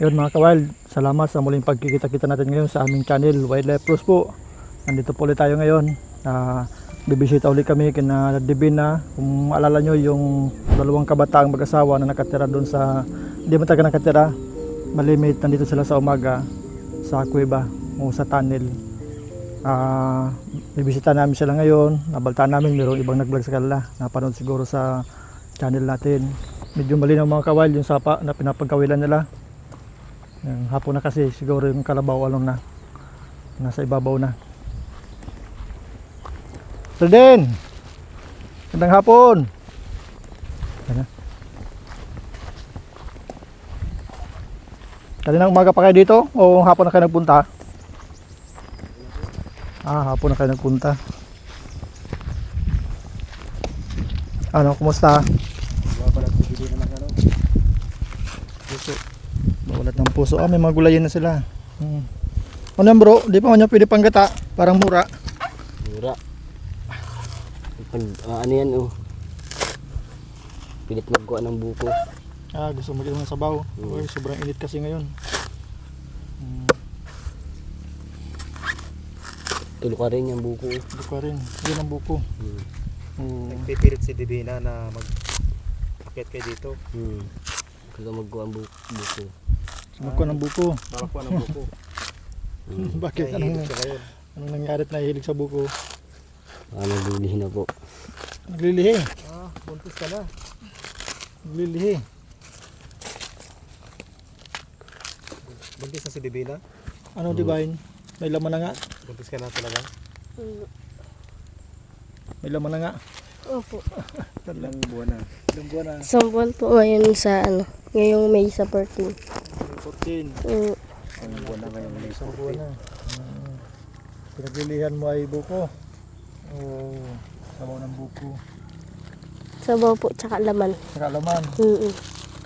Yun mga ka-wild, salamat sa muling pagkikita-kita natin ngayon sa aming channel Wildlife Pros po. Nandito po ulit tayo ngayon. Bibisita ulit kami kina Divina. Kung maalala nyo yung dalawang kabataang mag-asawa na nakatira doon sa, hindi man taga nakatira, malimit, nandito sila sa umaga sa kuweba o sa tunnel. Bibisita namin sila ngayon. Nabaltaan namin mayroong ibang nag-vlog sa kanila, napanood siguro sa channel natin. Medyo malinaw mga ka-wild yung sapa na pinapagkawilan nila. Yung hapon na kasi siguro yung kalabaw na nasa ibabaw na. Sir Den, magandang hapon. Ano? Kaninang umaga pa kayo dito o hapon na kayo nagpunta? Hapon na kayo nagpunta. Ano, kumusta? Babalat ko dito naman ano. Puso. Bawalat ng puso. May mga gulayin na sila. Ano yan bro? Di pa man yan pwede panggata. Parang mura. Mura. Ano yan oh. Pilit magkuha ng buko. Gusto mo ng sabaw. Uy, sobrang init kasi ngayon. Tulo ka rin yung buko. Buko ka rin. Yun ang buko. Nagpipilit si Divina na mag-akit kayo dito. Kaya magkuha ang buko. Magkuha ng buko. Makakuha ng buko. Bakit? Nahihilig siya ngayon. Anong nangyari at nahihilig sa buko? Naglilihi na po. Naglilihi. Buntis ka na. Naglilihi. Buntis na si Divina. Ano Divine? May laman na nga. Buntis ka na talaga. May laman na nga. Opo. Ilang buwan na. Ilang buwan na. Isang buwan po ngayon sa ngayong May sa 14. 14. Ilang buwan na ngayon. Isang buwan na. Pinaglilihan mo ay buko. Sabaw ng buko. Sabaw po, tsaka laman. Saka laman. Tulo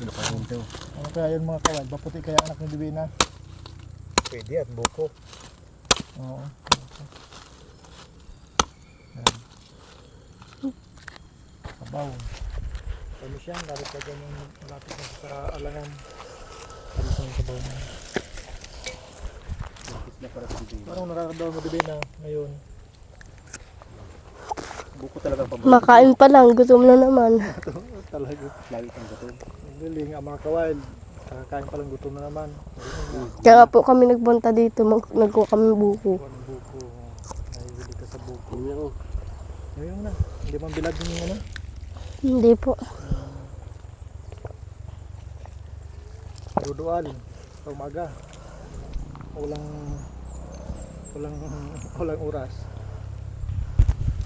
ka rin ito. Ano kaya yun mga kawal? Baputi kaya anak ni Divina? Pwede at buko. Oo. Sabaw. Ano siya? Darit ka dyan yung malapit na sa alangan. Darit sa sabaw mo. Buntis na para si Divina. Anong nararamdaman mo Divina ngayon? Buko talaga ang paborito. Makain pa lang, gutom na naman. Talaga. Lagi kang gutom. Ang galing ang mga kawail. Kakain palang gutom na naman. Kaya po kami nagpunta dito, nagkuha kami buko. Kuha ng buko. Nahihili ka sa buko. Ano? Ngayon na. Hindi man bilad yung ano. Hindi po. Dudual. Sa umaga. Walang oras.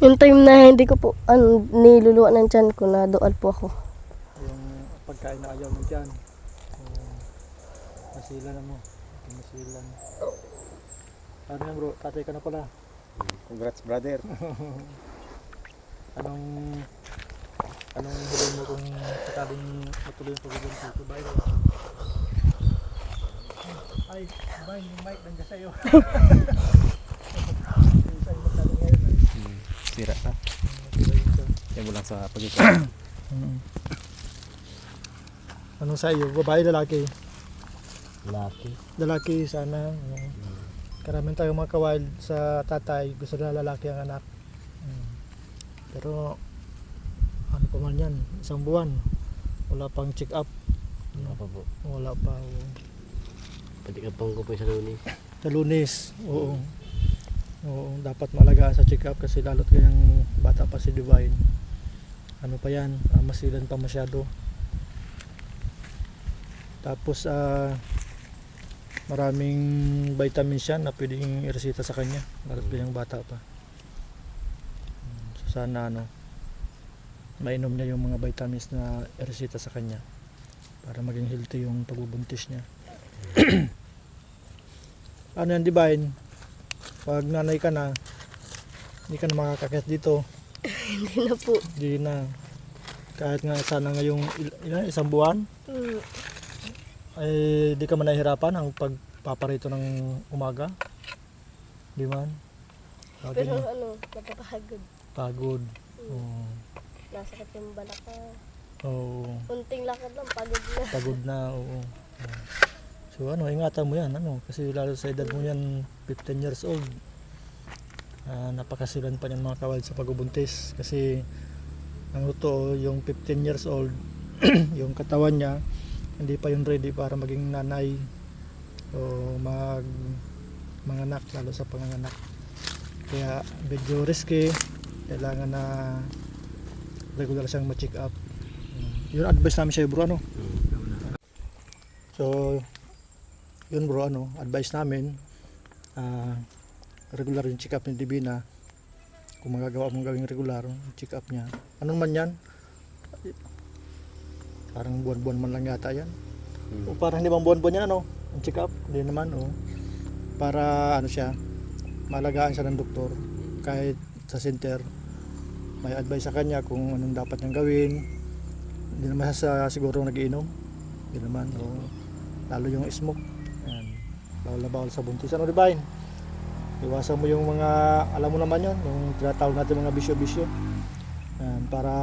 Yung time na hindi ko po niluluwa ng tiyan ko, na doal po ako. Yung pagkain na ayaw mo dyan. Masilan na mo. Masilan. Ano yan bro? Tatay ka na pala. Congrats brother. Anong huli mo kung sakaling matuloy yung pagbubuntis ko? Bye bye. Ay, bye. Yung mic nandiyan sa'yo. Yung sa'yo masyado ngayon. Sira ka. Yan mo lang sa pagkita. Anong sa iyo? Babae, lalaki? Laki. Lalaki sana. Karamihan tayo mga kawild sa tatay, gusto na lalaki ang anak. Pero ano pa man yan, isang buwan. Wala pang check up. Wala pa po. Wala pa. Pati ka pang kupoy sa lunis. Sa Lunes, oo. Oo, dapat malagaan sa check up kasi lalo't kayang bata pa si Divine. Ano pa yan, masilan pa masyado. Tapos maraming vitamins yan na pwedeng iresita sa kanya lalo't kayang bata pa. So sana mainom niya yung mga vitamins na iresita sa kanya para maging healthy yung pagbubuntis niya. Ano yan Divine? Pag nanay ka na, hindi ka na makakakit dito. Hindi na po. Hindi na. Kahit nga sana ngayong isang buwan, ay di ka man nahihirapan ang pagpaparito ng umaga. Di man? Lagi Pero na napapahagod. pagod. Oo. Nasakit yung balak ko. Oo. Unting lakad lang, pagod na. Pagod na, oo. So ingatan mo yan, kasi lalo sa edad mo yan, 15 years old. Napakasilan pa niyan mga kawal sa pagbubuntis. Kasi ang totoo, yung 15 years old, yung katawan niya, hindi pa yun ready para maging nanay o manganak, lalo sa panganganak. Kaya medyo risky, kailangan na regular siyang ma-check up. Yun advice namin sa'yo bro, So yun bro, advice namin, regular yung check up ni Divina. Kung magagawa mong gawing regular check up niya, anong man yan, parang buwan-buwan man lang yata yan. O parang hindi bang buwan-buwan yan ang check up, hindi naman para siya, malagaan siya ng doktor. Kahit sa center may advice sa kanya kung anong dapat niyang gawin. Hindi naman siya siguro nagiinom, hindi naman, lalo yung smoke, yan, bawal na bawal sa buntis. Divine, iwasan mo yung mga, alam mo naman yun, yung tinatawag natin mga bisyo-bisyo, yan, para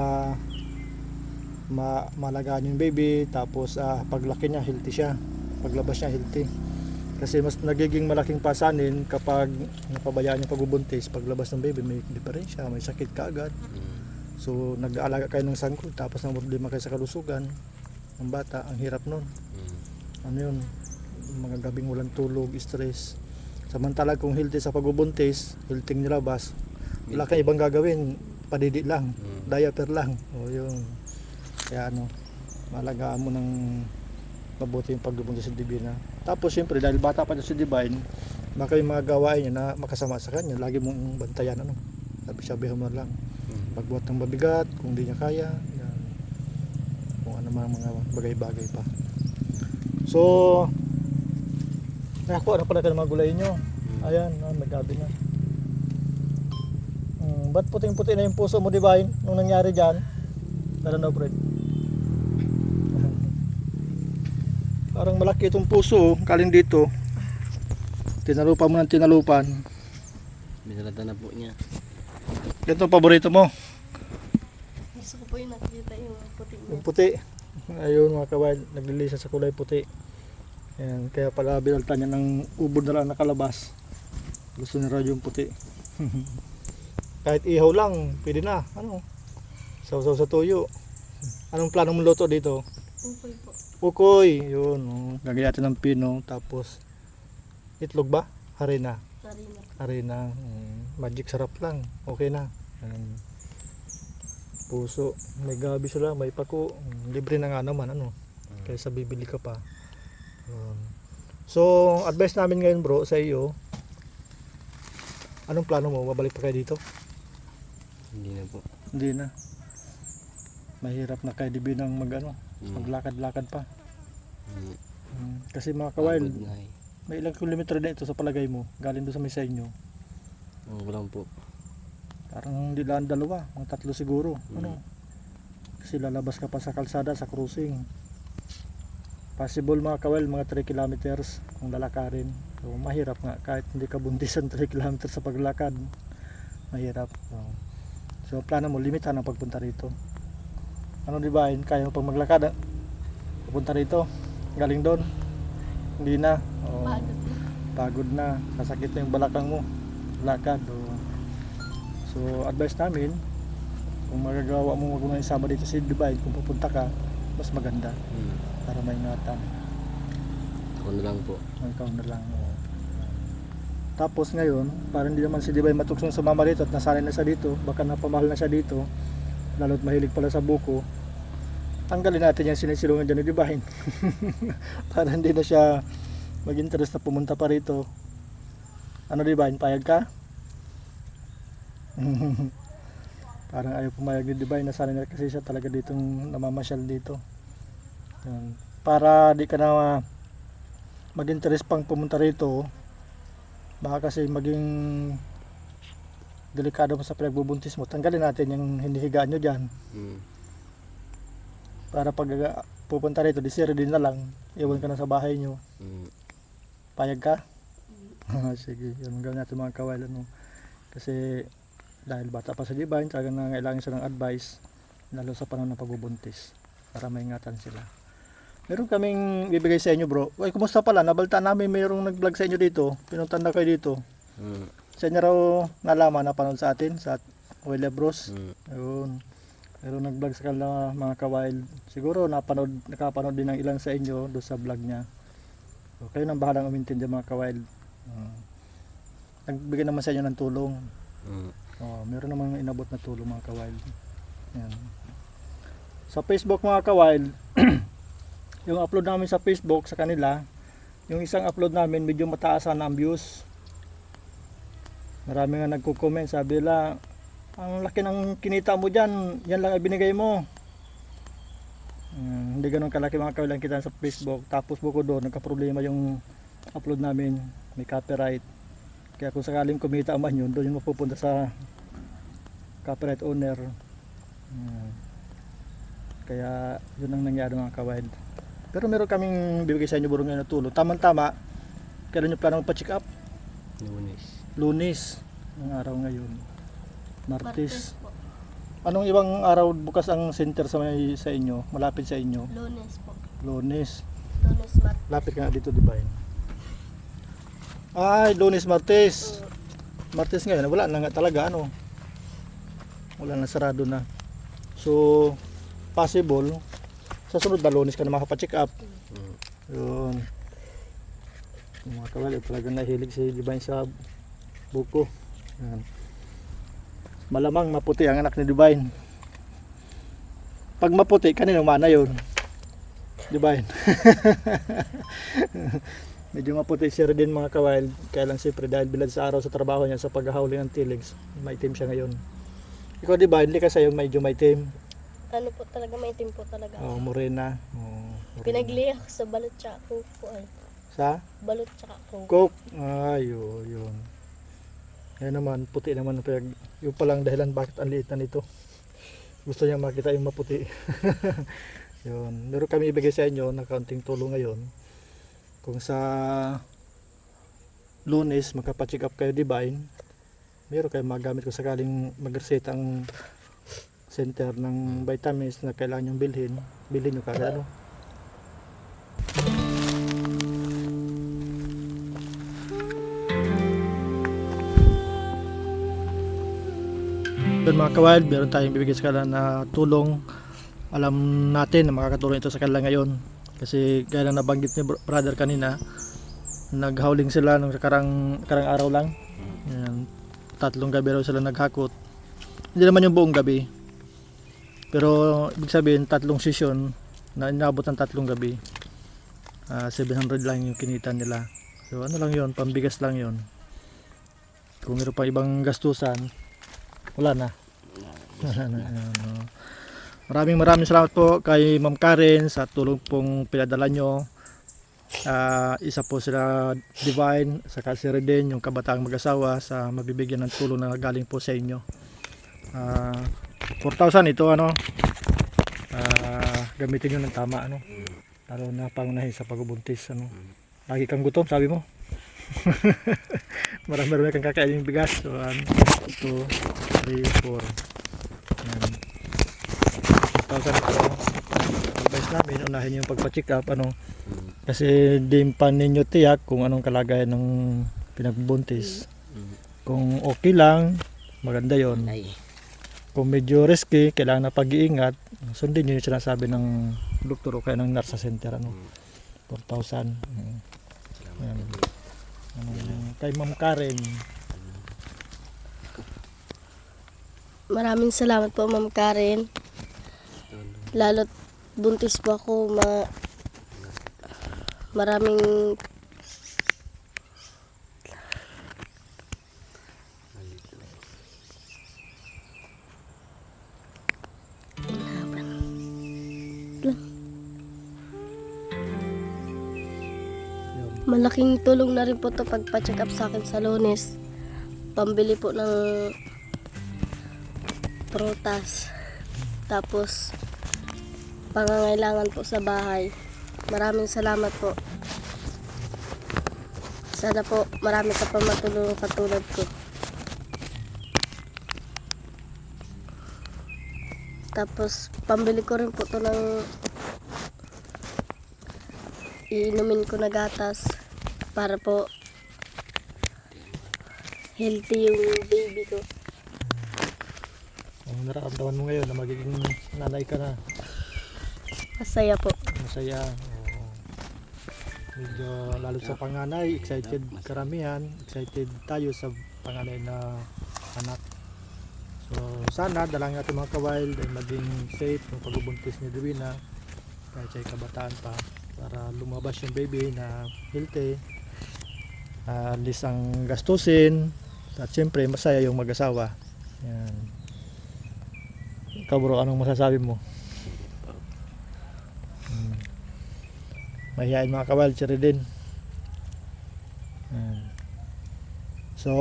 malagaan yung baby. Tapos paglaki niya healthy siya, paglabas niya healthy. Kasi mas nagiging malaking pasanin kapag napabayaan yung pagbubuntis. Paglabas ng baby may diferensya, may sakit kaagad. So nag-aalaga kayo ng sangkot, tapos na problema kayo sa kalusugan ng bata, ang hirap nun. Yun, mga gabing walang tulog, stress. Samantala kung healthy sa pagbubuntis, healthy nilabas, wala kang ibang gagawin, padidi lang, diaper lang. Yun. Kaya malagaan mo ng mabuti yung pagbubuntis sa Divina. Tapos siyempre dahil bata pa si Divine, baka yung mga gawain niya na makasama sa kanya, lagi mong bantayan. Sabi-sabihan mo lang, pagbuhat ng mabigat kung hindi niya kaya, yan. Kung ano mga bagay-bagay pa. So nakuha na pala ka ng mga gulay nyo. Ayan, may gabi na. Ba't puting-puti na yung puso mo, Divine, nung nangyari dyan? Tara na, Fred. Parang malaki itong puso, kaling dito. Tinalupan mo ng tinalupan. Binalata na po niya. Ito ang paborito mo, Gusto ko po yung nakikita yung puti niya. yung puti. Ayun mga kawain, naglilisa sa kulay puti. Ayan, kaya pala binalta niya ng ubod na lang nakalabas. Gusto niya raw yung puti. Kahit ihaw lang, pwede na. Saw-saw sa tuyo. Anong plano mong luto dito? Upoy po. Ukoy, yun. Gagawin natin ng pino, tapos itlog ba? Harina. Sarina. Harina. Magic sarap lang. Okay na. Puso. May gabi sila, may pako. Libre na nga naman, kaysa bibili ka pa. So, advice namin ngayon bro sa iyo. Anong plano mo? Babalik pa kayo dito? Hindi na po. Hindi na. Mahirap na kayo Divina maglakad-lakad pa. Kasi mga kawain, Pagod na eh. may ilang kilometro na ito sa palagay mo, galing doon sa may sa inyo. Walang po. Parang hindi lang dalawa, mga 3 siguro. Kasi lalabas ka pa sa kalsada, sa crossing. Possible mga kawal, mga 3 kilometers kung lalakarin. So mahirap nga, kahit hindi ka buntisan 3 kilometers sa paglakad, mahirap. So plano mo, limitan ang pagpunta rito. Divine, kaya mo pag maglakad, pupunta rito, galing doon, hindi na. Pagod na, sasakit na yung balakang mo, lakad. So advice namin, kung magagawa mo magmamay sama dito si Divine, kung pupunta ka, mas maganda para maingatan. Ako na lang po. Ikaw na lang. Tapos ngayon, para hindi naman si Divine matuksong sumama dito at nasanay na siya dito, baka napamahal na siya dito, lalo't mahilig pala sa buko, tanggalin natin yung sinisilungan dyan ni Divine. Para hindi na siya mag-interest na pumunta pa rito. Divine, payag ka? Parang ayaw pumayag ni Divine, nasanay na kasi siya talaga ditong namamasyal dito. Para di ka na mag-interest pang pumunta rito, baka kasi maging delikado mo sa pinagbubuntis mo, tanggalin natin yung hinihigaan nyo dyan. Para pag pupunta rito, disiri din na lang, iwan ka na sa bahay nyo. Payag ka? Sige, yun gawin natin mga kawal. Kasi dahil bata pa sa Divine, talagang nangailangan siya ng advice, lalo sa panahon ng pagbubuntis, para maingatan sila. Meron kaming bibigay sa inyo, bro. Uy, kumusta pala? Nabalta namin mayroong nag-vlog sa inyo dito. Pinuntan na kayo dito. Sa inyo raw nalaman, napanood sa atin sa Wild Bros. Ayun. Meron nag-vlog sa kanila mga ka-wild. Siguro nakapanood din ng ilan sa inyo doon sa vlog niya. So, kayo nang bahalang umintindi mga ka-wild. Nagbigay naman sa inyo ng tulong. Meron namang inabot na tulong mga ka-wild. Yan. Sa Facebook mga ka-wild, yung upload namin sa Facebook sa kanila, yung isang upload namin medyo mataas ang views. Marami nga nagko-comment, sabi nila, ang laki ng kinita mo dyan, yan lang ibinigay mo. Hindi ganun kalaki mga kawild ang kita sa Facebook. Tapos buko doon, nagka-problema yung upload namin, may copyright. Kaya kung sakaling kumita man yun, doon yung mapupunta sa copyright owner. Kaya yun ang nangyari mga kawild. Pero meron kaming bibigay sa inyo burong ngayon na tulong. Tama-tama, kailan nyo planong pa-check up? Lunes. Ang araw ngayon. Martes. po. Anong ibang araw bukas ang center sa inyo? Malapit sa inyo? Lunes po. Lunes. Lunes, Martes. Lapit ka nga dito, Divine. Ay, Lunes, Martes. Martes ngayon, wala na nga talaga, ano? Wala na, sarado na. So, possible, sa sunod na Lunes ka na makapacheck up. Yun. Yung mga kawali, talagang nahilig si Divine sa buko. Yan. Malamang maputi ang anak ni Divine. Pag maputi, kanino mana yun? Divine. Medyo maputi siya rin mga kawild. Kaya lang siyempre dahil bilad sa araw sa trabaho niya sa paghahuli ng tiligs, maitim siya ngayon. Ikaw Divine, hindi ka sa'yo medyo maitim. Ano po talaga, maitim po talaga. Oh, morena. Oh, morena. Pinagliya ko sa balot tsaka coke po ay. Sa? Balot tsaka coke. Coke. Ay, yun. Yan naman, puti naman. Yung palang dahilan bakit ang liit na nito. Gusto niya makita yung maputi. Yun. Meron kami ibigay sa inyo na kaunting tulong ngayon. Kung sa Lunes, magkapacheck up kayo Divine, meron kayo magamit kung sakaling mag-reset ang center ng vitamins na kailangan yung bilhin nyo kagad ano. Doon mga kawild, meron tayong bibigay sa kanila na tulong. Alam natin na makakatulong ito sa kanila ngayon kasi gaya na nabanggit ni brother kanina, naghauling sila nung karang araw lang. Yan, 3 gabi raw sila naghakot. Hindi naman yung buong gabi, pero ibig sabihin 3 session na inabot ng 3 gabi. 700 lang yung kinita nila. So ano lang yun, pambigas lang yun. Kung meron pa ibang gastusan, wala na. Maraming salamat po kay Ma'am Karen sa tulong pong pinadala nyo. Isa po sila Divine, saka si Reden, yung kabataang mag-asawa, sa mabibigyan ng tulong na galing po sa inyo. 4,000 ito ano. Gamitin nyo ng tama ano. Lalo na pangunahin sa pagbubuntis ano. Lagi kang gutom sabi mo. Marami kang kakainin bigas. So 1, 2, 3, 4. Yan. 4,000 ito. Advice namin, unahin yung pagpa-check up ano. Kasi di pa ninyo tiyak kung anong kalagayan ng pinagbuntis. Kung okay lang, maganda yon. Kung medyo risky, kailangan na pag-iingat. Sundin nyo yung sinasabi ng doktor o kaya ng nurse sa center ano. 4,000. Yan. Kay Ma'am Karen. Maraming salamat po Ma'am Karen. Lalo't buntis po ako, maraming malaking tulong na rin po to pagpa-check up sa akin sa Lunes. Pambili po ng prutas. Tapos pangangailangan po sa bahay. Maraming salamat po. Sana po marami ka pa matulong katulad ko. Tapos pambili ko rin po to ng iinumin ko na gatas para po healthy yung baby ko. Ang nararamdaman mo ngayon na magiging nanay ka na. Masaya po. Masaya. Oo. Medyo lalo sa panganay, excited karamihan. Excited tayo sa panganay na anak. So sana dalangin natin mga kawild ay maging safe yung pagbubuntis ni Divina kahit siya'y kabataan pa para lumabas yung baby na healthy. Alis ang gastusin at siyempre masaya yung mag-asawa. Yan. Ikaw bro, anong masasabi mo? Mahihain mga kawild, siya din. Yan. So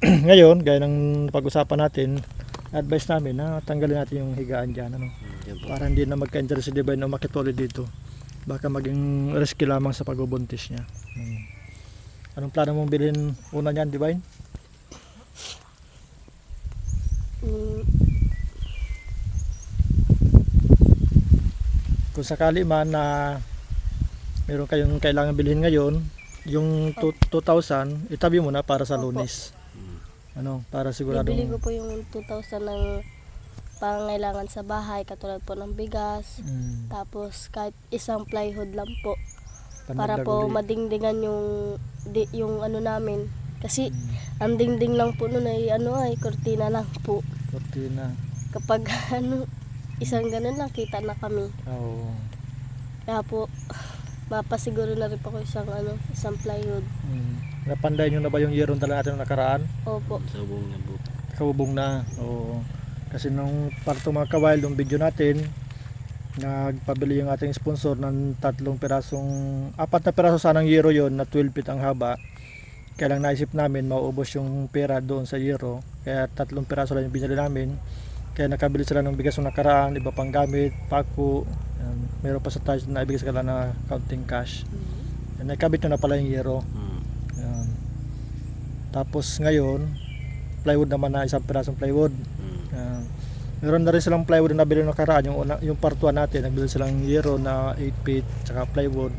ngayon, gaya ng pag-usapan natin, advice namin na tanggalin natin yung higaan dyan, ano? Yan po. Para hindi na magka-injury si Divine na umakit ulit dito. Baka maging risky lamang sa pagbubuntis niya. Anong plano mong bilhin una niyan, Divine? Mm, Kung sakali man na meron kayong kailangan bilhin ngayon, yung 2,000, itabi mo na para sa Opo. Lunes. Ano, para sigurado. bibili ko po yung 2,000 ng pangangailangan sa bahay, katulad po ng bigas. Tapos kahit isang plywood lang po para po madingdingan yung ano namin. Kasi ang dingding lang po noon ay kurtina lang po. Cortina. Kapag isang ganun lang kita na kami. Oo. Kaya po mapasiguro na rin po ko isang plywood. Napanday nyo na ba yung year tala natin nung nakaraan? Opo. Sa buong na po. Kabubong na. Oo. Kasi nung parto mga kawild, yung video natin, nagpabili yung ating sponsor ng 4 na piraso sanang yero yon na 12 feet ang haba. Kaya lang naisip namin mauubos yung pera doon sa yero. Kaya 3 piraso lang yung binili namin. Kaya nakabili sila ng bigas nung nakaraan, iba pang gamit, paku. Yan. Meron pa sa tayo na ibigay sila na counting cash. Yan, nakabit nyo na pala yung yero. Yan. Tapos ngayon, plywood naman na 1 pirasong plywood. Yan. Meron na rin silang plywood na nabili nung nakaraan, yung part 1 natin, nagbili silang yero na 8 feet, tsaka plywood.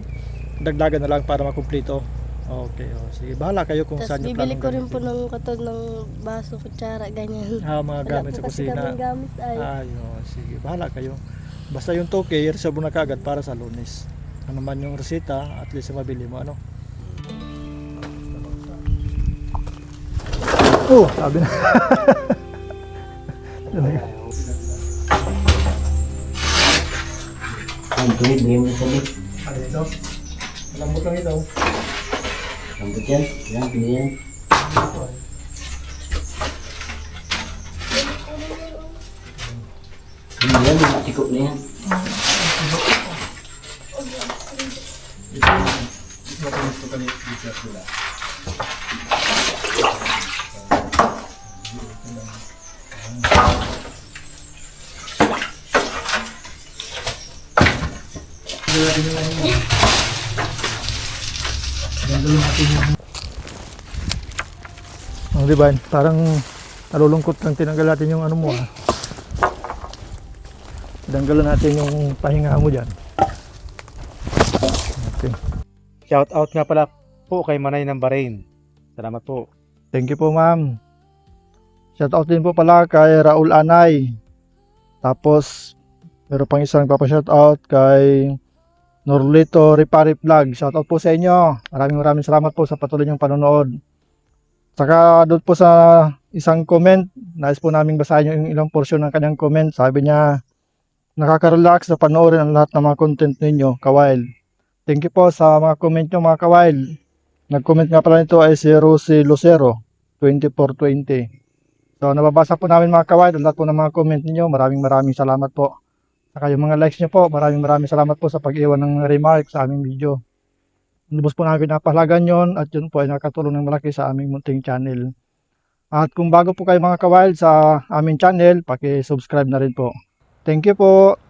Dagdagan na lang para makumpleto. Okay, sige. Bahala kayo kung Tapos saan yung bibili planong ko rin po gamitin. ng katod ng baso, kutsara, ganyan. Mga gamit sa Wala po kasi kusina. kaming gamit ay. Sige. Bahala kayo. Basta yung 2K, reserve mo na kaagad para sa Lunes. Ano man yung resita, at least mabili mo, ano? Oh, sabi na. Ang tuwid, bigyan mo sa bit. Ano ito? Lambot lang ito. Lambot yan. Yan, pili yan. Yan, mga tikop na yan. Ang diba, parang nalulungkot lang tinanggal natin yung ano mo ha. Tinanggalan natin yung pahinga mo dyan. Okay. Shout out nga pala po kay Manay ng Bahrain. Salamat po. Thank you po ma'am. Shout out din po pala kay Raul Anay. Tapos meron pang isang papa-shout out kay Norlito Ripari Vlog. Shout out po sa inyo. Maraming salamat po sa patuloy niyong panonood. Saka doon po sa isang comment, nais po namin basahin yung ilang portion ng kanyang comment. Sabi niya, nakaka-relax sa panoorin ang lahat ng mga content ninyo, kawild. Thank you po sa mga comment nyo mga kawild. Nag-comment nga pala nito ay si Rosie Lucero, 2420. So nababasa po namin mga kawild ang lahat po ng mga comment ninyo. Maraming salamat po. Saka yung mga likes nyo po, maraming salamat po sa pag-iwan ng remark sa aming video. Lubos po namin napahalagan yon at yun po ay nakatulong ng malaki sa aming munting channel. At kung bago po kayo mga kawild sa aming channel, paki-subscribe na rin po. Thank you po.